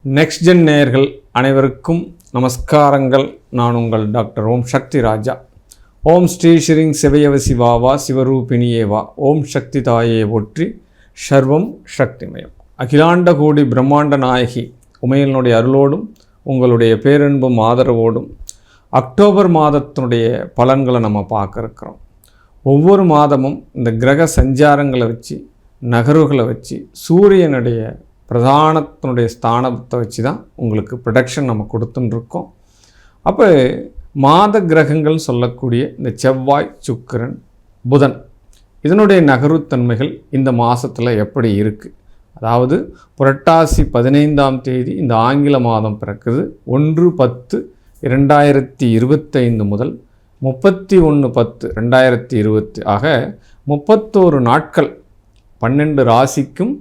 Next gen நேயர்கள் அனைவருக்கும் நமஸ்காரங்கள். நான் உங்கள் டாக்டர் ஓம் சக்தி ராஜா. ஓம் ஸ்ரீ ஸ்ரீங் சிவயவ சிவாவா சிவரூபிணியேவா. ஓம் சக்தி தாயே ஒற்றி சர்வம் சக்திமயம். அகிலாண்ட கோடி பிரம்மாண்ட நாயகி உமையனுடைய அருளோடும் உங்களுடைய பேரன்பும் ஆதரவோடும் அக்டோபர் மாதத்தினுடைய பலன்களை நம்ம பார்க்க இருக்கிறோம். ஒவ்வொரு மாதமும் இந்த கிரக சஞ்சாரங்களை வச்சு நகர்வுகளை வச்சு சூரியனுடைய பிரதானத்தினுடைய ஸ்தானத்தை வச்சு தான் உங்களுக்கு ப்ரொடக்ஷன் நம்ம கொடுத்துட்டுருக்கோம். அப்போ மாத கிரகங்கள் சொல்லக்கூடிய இந்த செவ்வாய், சுக்கிரன், புதன் இதனுடைய நகர்வுத்தன்மைகள் இந்த மாதத்தில் எப்படி இருக்குது? அதாவது புரட்டாசி 15ஆம் தேதி இந்த ஆங்கில மாதம் பிறக்குது. 1/10/2025 முதல் 31/10/2020 ஆக 31 நாட்கள் 12 ராசிக்கும்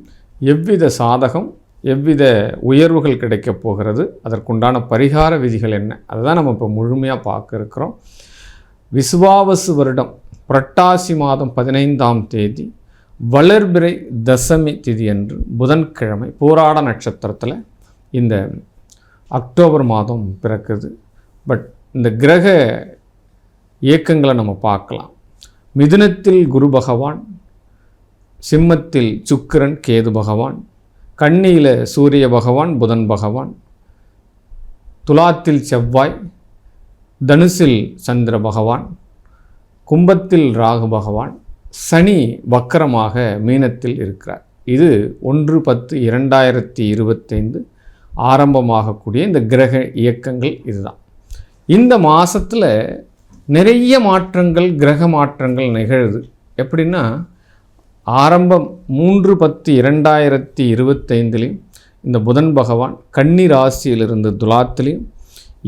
எவ்வித சாதகம் எவ்வித உயர்வுகள் கிடைக்கப் போகிறது, அதற்குண்டான பரிகார விதிகள் என்ன, அதை தான் நம்ம இப்போ முழுமையாக பார்க்க இருக்கிறோம். விசுவாவசு வருடம் புரட்டாசி மாதம் 15ஆம் தேதி வளர்பிறை தசமி திதி அன்று புதன்கிழமை பூராட நட்சத்திரத்தில் இந்த அக்டோபர் மாதம் பிறக்குது. பட் இந்த கிரக இயக்கங்களை நம்ம பார்க்கலாம். மிதுனத்தில் குரு பகவான், சிம்மத்தில் சுக்கிரன் கேது பகவான், கன்னியில் சூரிய பகவான் புதன் பகவான், துலாத்தில் செவ்வாய், தனுசில் சந்திர பகவான், கும்பத்தில் ராகு பகவான், சனி வக்கரமாக மீனத்தில் இருக்கிறார். இது 1/10/2025 ஆரம்பமாகக்கூடிய இந்த கிரக இயக்கங்கள் இதுதான். இந்த மாதத்தில் நிறைய மாற்றங்கள் கிரக மாற்றங்கள் நிகழுது. எப்படின்னா ஆரம்பம் 3/10/2025 இந்த புதன் பகவான் கன்னி ராசியிலிருந்து துலாத்திலையும்,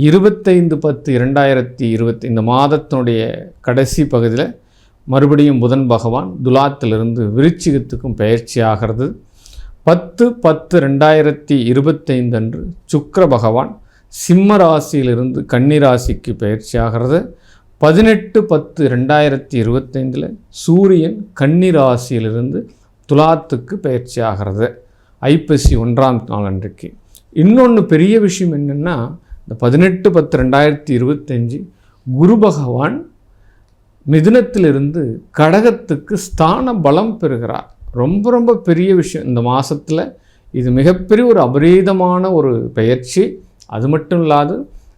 25/10/2020 இந்த மாதத்தினுடைய கடைசி பகுதியில் மறுபடியும் புதன் பகவான் துலாத்திலிருந்து விருச்சிகத்துக்கும் பயிற்சி ஆகிறது. 10/10/2025 அன்று சுக்கிர பகவான் சிம்ம ராசியிலிருந்து கன்னி ராசிக்கு பயிற்சி ஆகிறது. 18/10/2025 சூரியன் கன்னி ராசியிலிருந்து துலாத்துக்கு பயிற்சி ஆகிறது. ஐப்பசி 1ஆம் நாள் அன்றைக்கு. இன்னொன்று பெரிய விஷயம் என்னென்னா, இந்த 18/10/2025 குரு பகவான் மிதுனத்திலிருந்து கடகத்துக்கு ஸ்தான பலம் பெறுகிறார். ரொம்ப ரொம்ப பெரிய விஷயம் இந்த மாதத்தில். இது மிகப்பெரிய ஒரு அபரீதமான ஒரு பயிற்சி. அது மட்டும் இல்லாது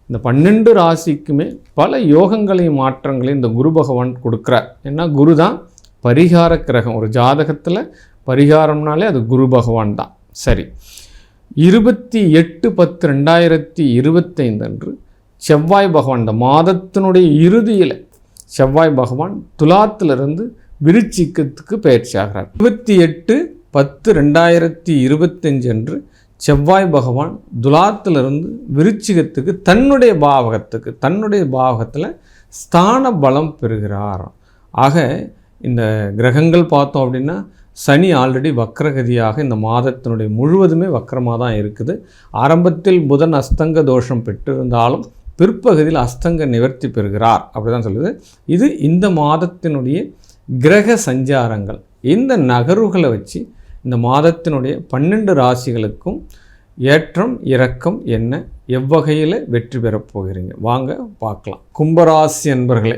இந்த 12 ராசிக்குமே பல யோகங்களையும் மாற்றங்களையும் இந்த குரு பகவான் கொடுக்குறார். ஏன்னா குரு தான் பரிகார கிரகம். ஒரு ஜாதகத்தில் பரிகாரம்னாலே அது குரு பகவான் தான். சரி, 28/10/2025 அன்று செவ்வாய் பகவான் இந்த மாதத்தினுடைய இறுதியில் செவ்வாய் பகவான் துலாத்திலிருந்து விருச்சிகத்துக்கு பயிற்சி ஆகிறார். 28/10/2025 அன்று செவ்வாய் பகவான் துலாத்திலிருந்து விருச்சிகத்துக்கு தன்னுடைய பாவகத்தில் ஸ்தான பலம் பெறுகிறார். ஆக இந்த கிரகங்கள் பார்த்தோம் அப்படின்னா சனி ஆல்ரெடி வக்ரகதியாக இந்த மாதத்தினுடைய முழுவதுமே வக்ரமாக தான் இருக்குது. ஆரம்பத்தில் புதன் அஸ்தங்க தோஷம் பெற்றிருந்தாலும் பிற்பகுதியில் அஸ்தங்க நிவர்த்தி பெறுகிறார் அப்படி தான் சொல்லுது. இது இந்த மாதத்தினுடைய கிரக சஞ்சாரங்கள். இந்த நகர்வுகளை வச்சு இந்த மாதத்தினுடைய 12 ராசிகளுக்கும் ஏற்றம் இறக்கம் என்ன, எவ்வகையில் வெற்றி பெறப் போகிறீங்க வாங்க பார்க்கலாம். கும்பராசி அன்பர்களே,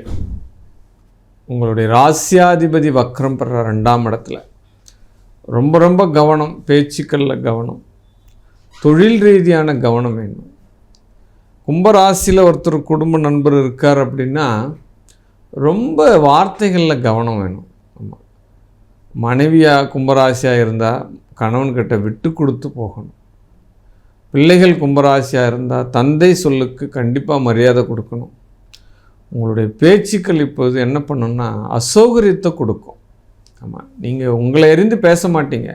உங்களுடைய ராசியாதிபதி வக்ரம் பெற 2ஆம் இடத்துல ரொம்ப ரொம்ப கவனம். பேச்சுக்களில் கவனம், தொழில் ரீதியான கவனம் வேணும். கும்பராசியில் ஒருத்தர் குடும்ப நண்பர் இருக்கார் அப்படின்னா ரொம்ப வார்த்தைகளில் கவனம் வேணும். ஆமாம், மனைவியாக கும்பராசியாக இருந்தால் கணவன்கிட்ட விட்டு கொடுத்து போகணும். பிள்ளைகள் கும்பராசியாக இருந்தால் தந்தை சொல்லுக்கு கண்டிப்பாக மரியாதை கொடுக்கணும். உங்களுடைய பேச்சுக்கள் இப்போது என்ன பண்ணணும்னா அசௌகரியத்தை கொடுக்கும். ஆமாம், நீங்கள் உங்களை எறிந்து பேச மாட்டீங்க.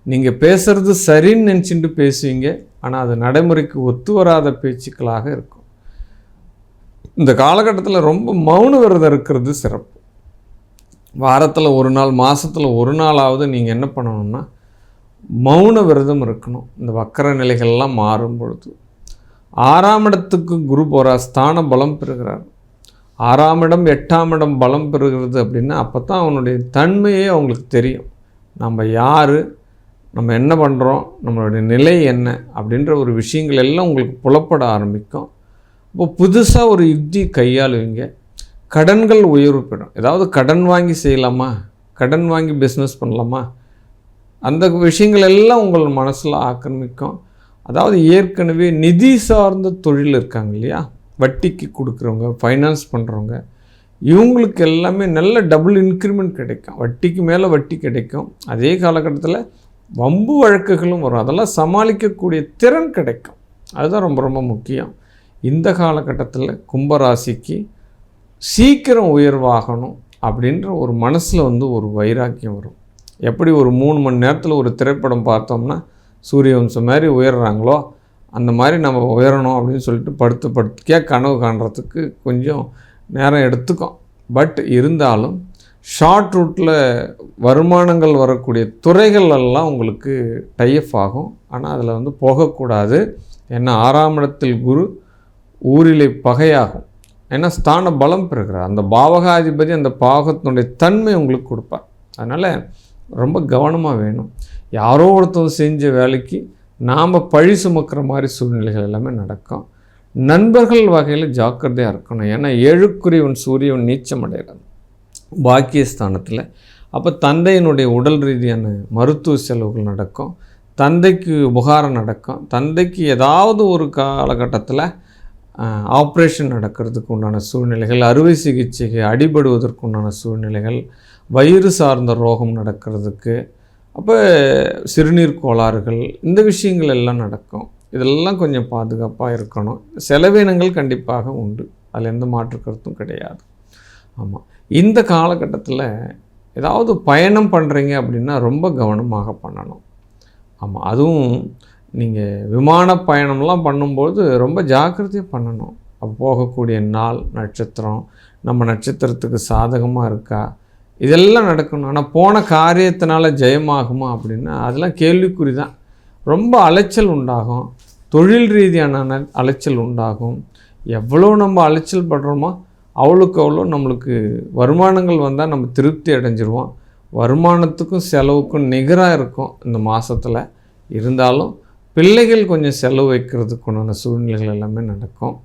நீங்கள் பேசுகிறது சரின்னு நினச்சிட்டு பேசுவீங்க. ஆனால் அது நடைமுறைக்கு ஒத்து வராத பேச்சுக்களாக இருக்கும். இந்த காலகட்டத்தில் ரொம்ப மௌன விரதம் இருக்கிறது சிறப்பு. வாரத்தில் ஒரு நாள், மாதத்தில் ஒரு நாளாவது நீங்கள் என்ன பண்ணணும்னா மௌன விரதம் இருக்கணும். இந்த வக்கர நிலைகள்லாம் மாறும் பொழுது 6ஆம் இடத்துக்கு குரு போகிறார், ஸ்தான பலம் பெறுகிறார். 6ஆம் இடம் 8ஆம் இடம் பலம் பெறுகிறது அப்படின்னா அப்போ தான் அவனுடைய தன்மையே அவங்களுக்கு தெரியும். நம்ம யார், நம்ம என்ன பண்ணுறோம், நம்மளுடைய நிலை என்ன அப்படின்ற ஒரு விஷயங்கள் எல்லாம் உங்களுக்கு புலப்பட ஆரம்பிக்கும். இப்போ புதுசாக ஒரு யுக்தி கையாளுவீங்க. கடன்கள் உயர்வு பெறும். ஏதாவது கடன் வாங்கி செய்யலாமா, கடன் வாங்கி பிஸ்னஸ் பண்ணலாமா, அந்த விஷயங்கள் எல்லாம் உங்கள் மனசில் ஆக்கிரமிக்கும். அதாவது ஏற்கனவே நிதி சார்ந்த தொழில் இருக்காங்க இல்லையா, வட்டிக்கு கொடுக்குறவங்க, ஃபைனான்ஸ் பண்ணுறவங்க, இவங்களுக்கு எல்லாமே நல்ல டபுள் இன்க்ரிமெண்ட் கிடைக்கும். வட்டிக்கு மேலே வட்டி கிடைக்கும். அதே காலகட்டத்தில் வம்பு வழக்குகளும் வரும். அதெல்லாம் சமாளிக்கக்கூடிய திறன் கிடைக்கும். அதுதான் ரொம்ப ரொம்ப முக்கியம். இந்த காலகட்டத்தில் கும்பராசிக்கு சீக்கிரம் உயர்வாகணும் அப்படின்ற ஒரு மனசில் ஒரு வைராக்கியம் வரும். எப்படி ஒரு 3 மணி நேரத்தில் ஒரு திரைப்படம் பார்த்தோம்னா சூரியவம்சம் மாதிரி உயர்றாங்களோ அந்த மாதிரி நம்ம உயரணும் அப்படின்னு சொல்லிட்டு படுத்துக்கே கனவு காண்றதுக்கு கொஞ்சம் நேரம் எடுத்துக்கும். பட் இருந்தாலும் ஷார்ட் ரூட்டில் வருமானங்கள் வரக்கூடிய துறைகள் எல்லாம் உங்களுக்கு டைப் ஆகும். ஆனால் அதில் போகக்கூடாது. ஏன்னா 6ஆம் இடத்தில் குரு, ஊரிலே பகையாகும். ஏன்னா ஸ்தான பலம் பெறுகிறார். அந்த பாவகாதிபதி அந்த பாவகத்தினுடைய தன்மை உங்களுக்கு கொடுப்பார். அதனால் ரொம்ப கவனமாக வேணும். யாரோ ஒருத்தர் செஞ்ச வேலைக்கு நாம் பழி சுமக்கிற மாதிரி சூழ்நிலைகள் எல்லாமே நடக்கும். நண்பர்கள் வகையில் ஜாக்கிரதையாக இருக்கணும். ஏன்னா 7க்குரியவன் சூரியவன் நீச்சம் அடைகிறான் பாக்கியஸ்தானத்தில். அப்போ தந்தையினுடைய உடல் ரீதியான மருத்துவ செலவுகள் நடக்கும். தந்தைக்கு உபகாரம் நடக்கும். தந்தைக்கு ஏதாவது ஒரு காலகட்டத்தில் ஆப்ரேஷன் நடக்கிறதுக்கு உண்டான சூழ்நிலைகள், அறுவை சிகிச்சைக்கு அடிபடுவதற்கு உண்டான சூழ்நிலைகள், வயிறு சார்ந்த ரோகம் நடக்கிறதுக்கு, அப்போ சிறுநீர் கோளாறுகள், இந்த விஷயங்கள் எல்லாம் நடக்கும். இதெல்லாம் கொஞ்சம் பாதுகாப்பாக இருக்கணும். செலவினங்கள் கண்டிப்பாக உண்டு. அதில் எந்த மாற்று கருத்தும் கிடையாது. ஆமாம், இந்த காலகட்டத்தில் ஏதாவது பயணம் பண்ணுறீங்க அப்படின்னா ரொம்ப கவனமாக பண்ணணும். ஆமாம், அதுவும் நீங்கள் விமான பயணம்லாம் பண்ணும்போது ரொம்ப ஜாக்கிரதையாக பண்ணணும். அப்போ போகக்கூடிய நாள், நட்சத்திரம், நம்ம நட்சத்திரத்துக்கு சாதகமாக இருக்கா, இதெல்லாம் நடக்கணும். ஆனால் போன காரியத்தினால ஜெயமாகுமா அப்படின்னா அதெல்லாம் கேள்விக்குறி தான். ரொம்ப அலைச்சல் உண்டாகும். தொழில் ரீதியான அலைச்சல் உண்டாகும். எவ்வளோ நம்ம அலைச்சல் படுறோமோ அவ்வளோக்கு அவ்வளோ நம்மளுக்கு வருமானங்கள் வந்தால் நம்ம திருப்தி அடைஞ்சிருவோம். வருமானத்துக்கும் செலவுக்கும் நிகராக இருக்கும் இந்த மாதத்தில். இருந்தாலும் பிள்ளைகள் கொஞ்சம் செலவு வைக்கிறதுக்கு உண்டான சூழ்நிலைகள் எல்லாமே நடக்கும்.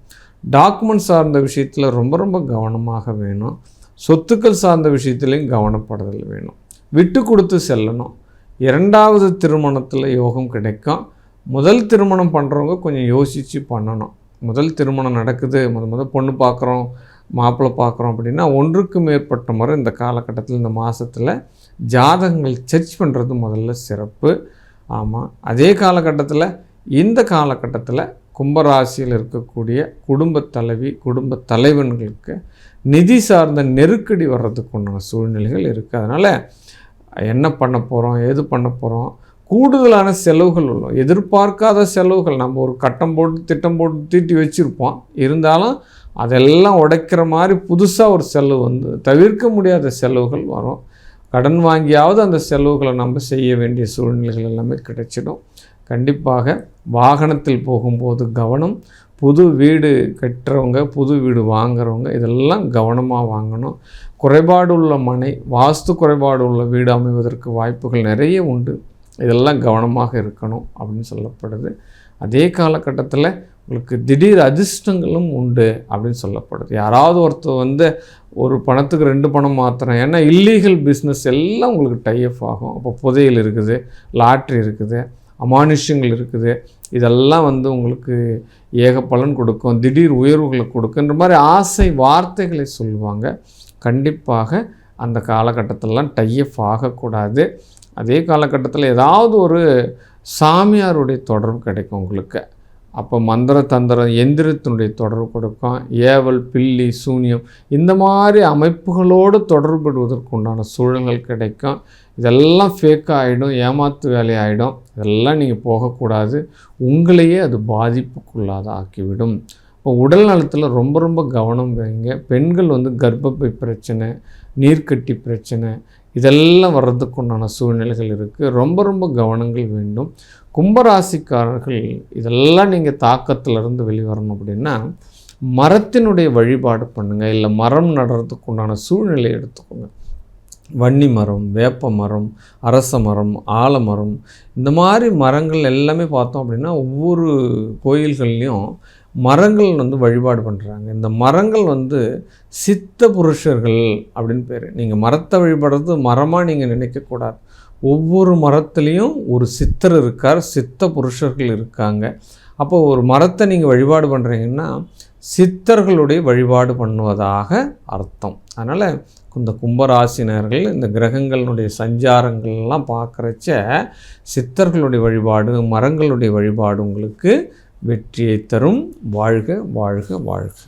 டாக்குமெண்ட் சார்ந்த விஷயத்தில் ரொம்ப ரொம்ப கவனமாக வேணும். சொத்துக்கள் சார்ந்த விஷயத்துலையும் கவனப்படுதல் வேணும். விட்டு கொடுத்து செல்லணும். 2வது திருமணத்தில் யோகம் கிடைக்கும். முதல் திருமணம் பண்ணுறவங்க கொஞ்சம் யோசித்து பண்ணணும். முதல் திருமணம் நடக்குது, முதல் பொண்ணு பார்க்குறோம், மாப்பிள்ளை பார்க்குறோம் அப்படின்னா 1க்கு மேற்பட்ட முறை இந்த காலகட்டத்தில், இந்த மாதத்தில் ஜாதகங்கள் சர்ச் பண்ணுறது முதல்ல சிறப்பு. ஆமாம், அதே காலகட்டத்தில் இந்த காலகட்டத்தில் கும்பராசியில் இருக்கக்கூடிய குடும்ப தலைவி, குடும்ப தலைவன்களுக்கு நிதி சார்ந்த நெருக்கடி வர்றதுக்கு உண்டான சூழ்நிலைகள் இருக்குது. அதனால் என்ன பண்ண போகிறோம், ஏது பண்ண போகிறோம், கூடுதலான செலவுகள் உள்ள எதிர்பார்க்காத செலவுகள். நம்ம ஒரு கட்டம் போட்டு திட்டம் போட்டு தீட்டி வச்சுருப்போம். இருந்தாலும் அதெல்லாம் உடைக்கிற மாதிரி புதுசாக ஒரு செலவு தவிர்க்க முடியாத செலவுகள் வரும். கடன் வாங்கியாவது அந்த செலவுகளை நம்ம செய்ய வேண்டிய சூழ்நிலைகள் எல்லாமே கிடைச்சிடும். கண்டிப்பாக வாகனத்தில் போகும்போது கவனம். புது வீடு கட்டுறவங்க, புது வீடு வாங்குறவங்க இதெல்லாம் கவனமாக வாங்கணும். குறைபாடு உள்ள மனை, வாஸ்து குறைபாடு உள்ள வீடு அமைவதற்கு வாய்ப்புகள் நிறைய உண்டு. இதெல்லாம் கவனமாக இருக்கணும் அப்படின்னு சொல்லப்படுது. அதே காலகட்டத்தில் உங்களுக்கு திடீர் அதிர்ஷ்டங்களும் உண்டு அப்படின்னு சொல்லப்படுது. யாராவது ஒருத்தர் ஒரு பணத்துக்கு 2 பணம் மாத்திரம், ஏன்னா இல்லீகல் பிஸ்னஸ் எல்லாம் உங்களுக்கு டைப் ஆகும். அப்போ புதையல் இருக்குது, லாட்ரி இருக்குது, அமானுஷ்யங்கள் இருக்குது. இதெல்லாம் உங்களுக்கு ஏக பலன் கொடுக்கும், திடீர் உயர்வுகளை கொடுக்குன்ற மாதிரி ஆசை வார்த்தைகளை சொல்லுவாங்க. கண்டிப்பாக அந்த காலகட்டத்திலலாம் டைப் ஆகக்கூடாது. அதே காலகட்டத்தில் ஏதாவது ஒரு சாமியாருடைய தொடர்பு கிடைக்கும் உங்களுக்கு. அப்போ மந்திர தந்திரம் எந்திரத்தினுடைய தொடர்பு கொடுக்கும். ஏவல், பில்லி, சூனியம் இந்த மாதிரி அமைப்புகளோடு தொடர்புடுவதற்கு உண்டான சூழல்கள் கிடைக்கும். இதெல்லாம் ஃபேக்காக ஆகிடும், ஏமாத்து வேலையாகிடும். இதெல்லாம் நீங்கள் போகக்கூடாது. உங்களையே அது பாதிப்புக்குள்ளாத ஆக்கிவிடும். இப்போ உடல் நலத்தில் ரொம்ப ரொம்ப கவனம் வைங்க. பெண்கள் கர்ப்பப்பை பிரச்சனை, நீர்க்கட்டி பிரச்சனை இதெல்லாம் வர்றதுக்கு உண்டான சூழ்நிலைகள் இருக்குது. ரொம்ப ரொம்ப கவனங்கள் வேண்டும். கும்பராசிக்காரர்கள் இதெல்லாம் நீங்கள் தாக்கத்திலிருந்து வெளிவரணும் அப்படின்னா மரத்தினுடைய வழிபாடு பண்ணுங்கள். இல்லை மரம் நடுறதுக்கு உண்டான சூழ்நிலையை எடுத்துக்கோங்க. வன்னி மரம், வேப்ப மரம், அரச மரம், ஆலமரம், இந்த மாதிரி மரங்கள் எல்லாமே பார்த்தோம் அப்படின்னா ஒவ்வொரு கோயில்கள்லேயும் மரங்கள் வந்து வழிபாடு பண்ணுறாங்க. இந்த மரங்கள் வந்து சித்த புருஷர்கள் அப்படின்னு பேர். நீங்கள் மரத்தை வழிபடுறது மரமாக நீங்கள் நினைக்கக்கூடாது. ஒவ்வொரு மரத்துலேயும் ஒரு சித்தர் இருக்கார், சித்த புருஷர்கள் இருக்காங்க. அப்போ ஒரு மரத்தை நீங்கள் வழிபாடு பண்ணுறீங்கன்னா சித்தர்களுடைய வழிபாடு பண்ணுவதாக அர்த்தம். அதனால் இந்த கும்பராசினர்கள் இந்த கிரகங்களுடைய சஞ்சாரங்கள்லாம் பார்க்குறச்ச சித்தர்களுடைய வழிபாடு, மரங்களுடைய வழிபாடு உங்களுக்கு வெற்றியை தரும். வாழ்க வாழ்க வாழ்க.